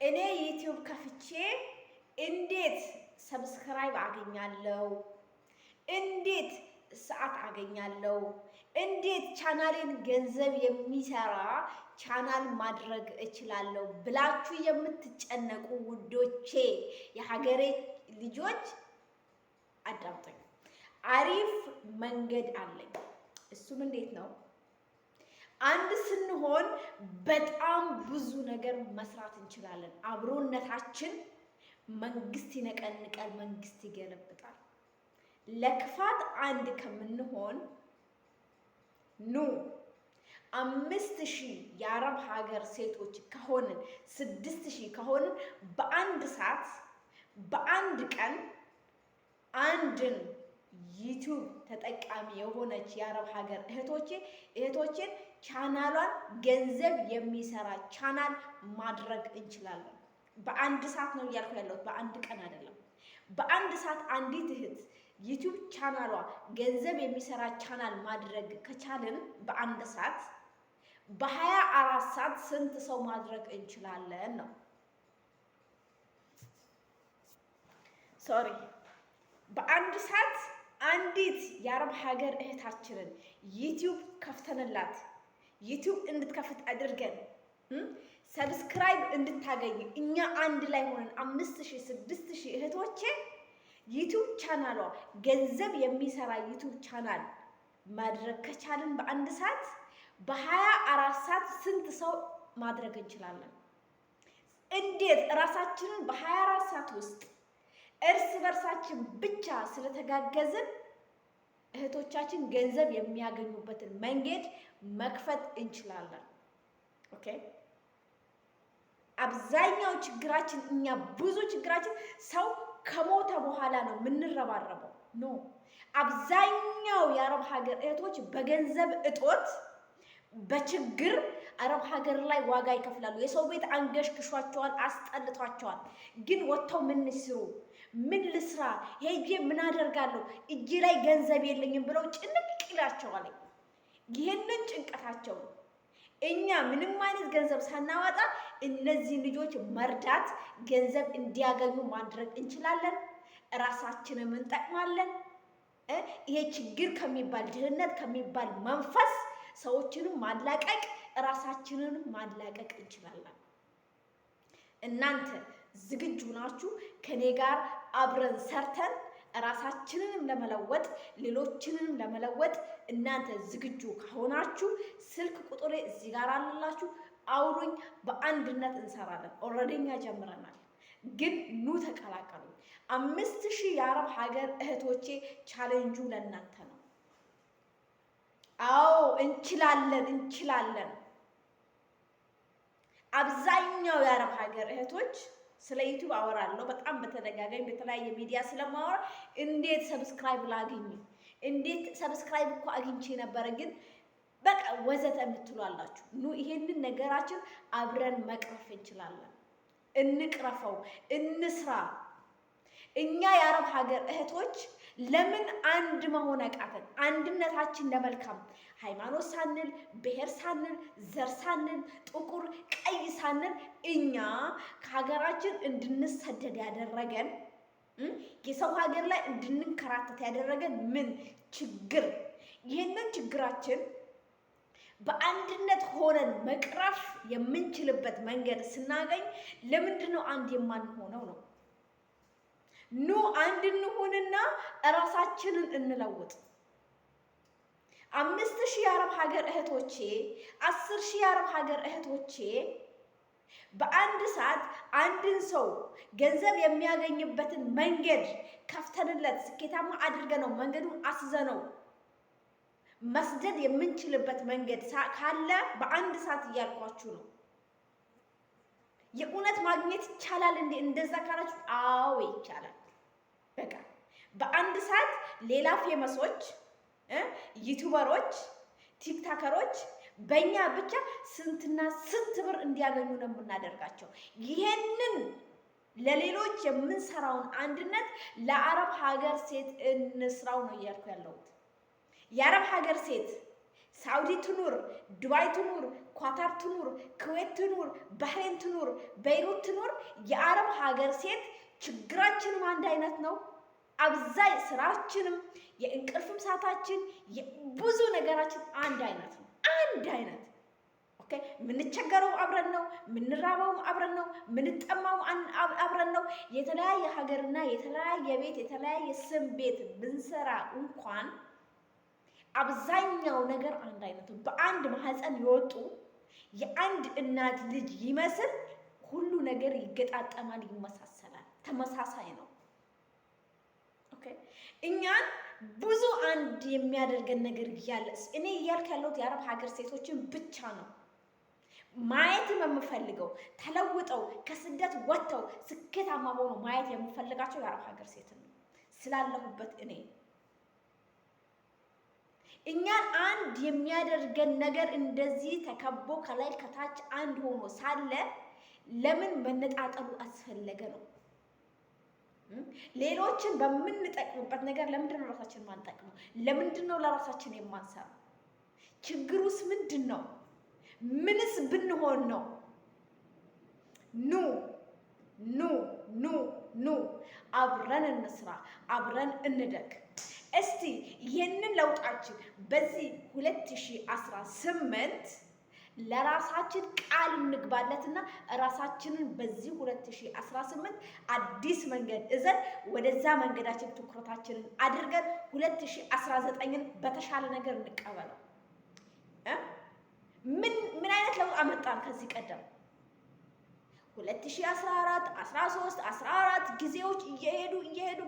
እኔ ዩቲዩብ ከፍቼ እንዴት ሰብስክራይብ አገኛለሁ? እንዴት ሰዓት አገኛለሁ? እንዴት ቻናሌን ገንዘብ የሚሰራ ቻናል ማድረግ እችላለሁ ብላችሁ የምትጨነቁ ውዶቼ፣ የሀገሬ ልጆች አዳምጡኝ። አሪፍ መንገድ አለኝ። እሱም እንዴት ነው? አንድ ስንሆን በጣም ብዙ ነገር መስራት እንችላለን። አብሮነታችን መንግስት ይነቀንቃል፣ መንግስት ይገለብጣል። ለክፋት አንድ ከምንሆን ኑ 5000 የአረብ ሀገር ሴቶች ከሆንን 6000 ከሆንን በአንድ ሰዓት በአንድ ቀን አንድን ዩቲዩብ ተጠቃሚ የሆነች የአረብ ሀገር እህቶችን ቻናሏን ገንዘብ የሚሰራ ቻናል ማድረግ እንችላለን። በአንድ ሰዓት ነው እያልኩ ያለሁት፣ በአንድ ቀን አይደለም። በአንድ ሰዓት አንዲት እህት ዩቲዩብ ቻናሏ ገንዘብ የሚሰራ ቻናል ማድረግ ከቻልን በአንድ ሰዓት በ24 ሰዓት ስንት ሰው ማድረግ እንችላለን ነው። ሶሪ በአንድ ሰዓት አንዲት የአረብ ሀገር እህታችንን ዩቲዩብ ከፍተንላት ዩቲዩብ እንድትከፍት አድርገን ሰብስክራይብ እንድታገኝ እኛ አንድ ላይ ሆነን 5000 6000 እህቶቼ ዩቲዩብ ቻናሏ ገንዘብ የሚሰራ ዩቲዩብ ቻናል ማድረግ ከቻልን በአንድ ሰዓት በ24 ሰዓት ስንት ሰው ማድረግ እንችላለን? እንዴት ራሳችንን በ24 ሰዓት ውስጥ እርስ በርሳችን ብቻ ስለተጋገዝን እህቶቻችን ገንዘብ የሚያገኙበትን መንገድ መክፈት እንችላለን። ኦኬ። አብዛኛው ችግራችን ብዙ ችግራችን ሰው ከሞተ በኋላ ነው የምንረባረበው። ኖ አብዛኛው የአረብ ሀገር እህቶች በገንዘብ እጦት በችግር አረብ ሀገር ላይ ዋጋ ይከፍላሉ። የሰው ቤት አንገሽግሿቸዋል፣ አስጠልቷቸዋል። ግን ወጥተው ምን ይስሩ? ምን ልስራ? ሄጄ ምን አደርጋለሁ? እጄ ላይ ገንዘብ የለኝም ብለው ጭንቅ ይላቸዋል። ይህንን ጭንቀታቸው እኛ ምንም አይነት ገንዘብ ሳናወጣ እነዚህ ልጆች መርዳት፣ ገንዘብ እንዲያገኙ ማድረግ እንችላለን። እራሳችንን እንጠቅማለን። ይሄ ችግር ከሚባል ድህነት ከሚባል መንፈስ ሰዎችንም ማላቀቅ እራሳችንን ማላቀቅ እንችላለን። እናንተ ዝግጁ ናችሁ? ከኔ ጋር አብረን ሰርተን ራሳችንንም ለመለወጥ ሌሎችንንም ለመለወጥ እናንተ ዝግጁ ከሆናችሁ ስልክ ቁጥሬ እዚህ ጋር አለላችሁ። አውሩኝ፣ በአንድነት እንሰራለን። ኦልሬዲ እኛ ጀምረናል፣ ግን ኑ ተቀላቀሉ። 5000 የአረብ ሀገር እህቶቼ ቻሌንጁ ለእናንተ ነው። አዎ እንችላለን። አብዛኛው የአረብ ሀገር እህቶች ስለ ዩቲዩብ አወራለሁ በጣም በተደጋጋሚ በተለያየ ሚዲያ ስለማወራ እንዴት ሰብስክራይብ ላግኝ፣ እንዴት ሰብስክራይብ እኮ አግኝቼ ነበረ ግን በቃ ወዘተ የምትሏላችሁ። ኑ ይሄንን ነገራችን አብረን መቅረፍ እንችላለን። እንቅረፈው፣ እንስራ። እኛ የአረብ ሀገር እህቶች ለምን አንድ መሆን አቃተን? አንድነታችን ለመልካም ሃይማኖት ሳንል፣ ብሔር ሳንል፣ ዘር ሳንል፣ ጥቁር ቀይ ሳንል እኛ ከሀገራችን እንድንሰደድ ያደረገን የሰው ሀገር ላይ እንድንከራተት ያደረገን ምን ችግር? ይህንን ችግራችን በአንድነት ሆነን መቅረፍ የምንችልበት መንገድ ስናገኝ ለምንድን ነው አንድ የማንሆነው ነው? ኑ አንድ እንሁንና እራሳችንን እንለውጥ። 5000 የአረብ ሀገር እህቶቼ 10000 የአረብ ሀገር እህቶቼ በአንድ ሰዓት አንድን ሰው ገንዘብ የሚያገኝበትን መንገድ ከፍተንለት ስኬታማ አድርገነው መንገዱን አስዘነው መስደድ የምንችልበት መንገድ ካለ በአንድ ሰዓት እያልኳችሁ ነው። የእውነት ማግኘት ይቻላል እንዴ? እንደዛ ካላችሁ አዎ ይቻላል። በቃ በአንድ ሰዓት ሌላ ፌመሶች ዩቲዩበሮች፣ ቲክታከሮች በእኛ ብቻ ስንትና ስንት ብር እንዲያገኙ ነው የምናደርጋቸው። ይሄንን ለሌሎች የምንሰራውን አንድነት ለአረብ ሀገር ሴት እንስራው ነው እያልኩ ያለሁት። የአረብ ሀገር ሴት ሳውዲ ትኑር፣ ዱባይ ትኑር፣ ኳታር ትኑር፣ ኩዌት ትኑር፣ ባህሬን ትኑር፣ ቤይሩት ትኑር፣ የአረብ ሀገር ሴት ችግራችንም አንድ አይነት ነው። አብዛይ ስራችንም የእንቅልፍም ሰዓታችን ብዙ ነገራችን አንድ አይነት ነው። አንድ አይነት ኦኬ። የምንቸገረው አብረን ነው፣ የምንራበውም አብረን ነው፣ የምንጠማው አብረን ነው። የተለያየ ሀገርና የተለያየ ቤት የተለያየ ስም ቤት ብንሰራ እንኳን አብዛኛው ነገር አንድ አይነት ነው። በአንድ ማህፀን የወጡ የአንድ እናት ልጅ ይመስል ሁሉ ነገር ይገጣጠማል፣ ይመሳሰላል፣ ተመሳሳይ ነው። ኦኬ እኛን ብዙ አንድ የሚያደርገን ነገር እያለ እኔ እያልክ ያለሁት የአረብ ሀገር ሴቶችን ብቻ ነው ማየት የምፈልገው። ተለውጠው ከስደት ወጥተው ስኬታማ ሆኖ ማየት የምፈልጋቸው የአረብ ሀገር ሴት ነው ስላለሁበት እኔ እኛን አንድ የሚያደርገን ነገር እንደዚህ ተከቦ ከላይ ከታች አንድ ሆኖ ሳለ ለምን መነጣጠሉ አስፈለገ ነው? ሌሎችን በምንጠቅምበት ነገር ለምንድን ነው ራሳችን ማንጠቅመው? ለምንድን ነው ለራሳችን የማንሰራው? ችግሩስ ምንድን ነው? ምንስ ብንሆን ነው? ኑ ኑ ኑ ኑ አብረን እንስራ፣ አብረን እንደግ። እስቲ ይህንን ለውጣችን በዚህ 2018 ለራሳችን ቃል እንግባለትና ራሳችንን በዚህ 2018 አዲስ መንገድ እዘን ወደዛ መንገዳችን ትኩረታችንን አድርገን 2019ን በተሻለ ነገር እንቀበለው። ምን አይነት ለውጥ አመጣን ከዚህ ቀደም? 2014 13 14 ጊዜዎች እየሄዱ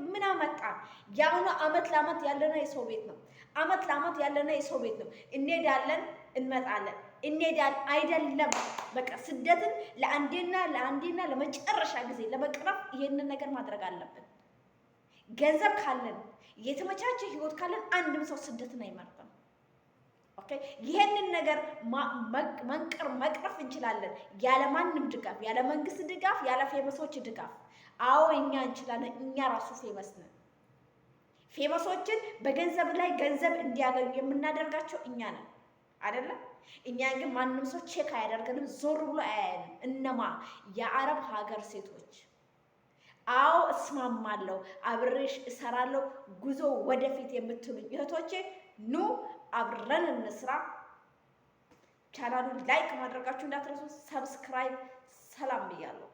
ምን አመጣን? ያሁኑ አመት ለአመት ያለና የሰው ቤት ነው። አመት ለአመት ያለና የሰው ቤት ነው። እንሄዳለን እንመጣለን፣ እንሄዳለን አይደለም። በቃ ስደትን ለአንዴና ለመጨረሻ ጊዜ ለመቅረፍ ይሄንን ነገር ማድረግ አለብን። ገንዘብ ካለን የተመቻቸ ህይወት ካለን አንድም ሰው ስደትን አይመርጥም። ኦኬ ይሄንን ነገር መቅረፍ እንችላለን ያለ ማንም ድጋፍ፣ ያለ መንግስት ድጋፍ፣ ያለ ፌመሶች ድጋፍ። አዎ እኛ እንችላለን። እኛ ራሱ ፌመስ ነን። ፌመሶችን በገንዘብ ላይ ገንዘብ እንዲያገኙ የምናደርጋቸው እኛ ነን አይደለ? እኛ ግን ማንም ሰው ቼክ አያደርገንም፣ ዞር ብሎ አያየንም። እነማ የአረብ ሀገር ሴቶች። አዎ እስማማለሁ፣ አብሬሽ እሰራለሁ፣ ጉዞ ወደፊት የምትሉኝ እህቶቼ ኑ አብረን እንስራ። ቻናሉን ላይክ ማድረጋችሁ እንዳትረሱ፣ ሰብስክራይብ። ሰላም ብያለሁ።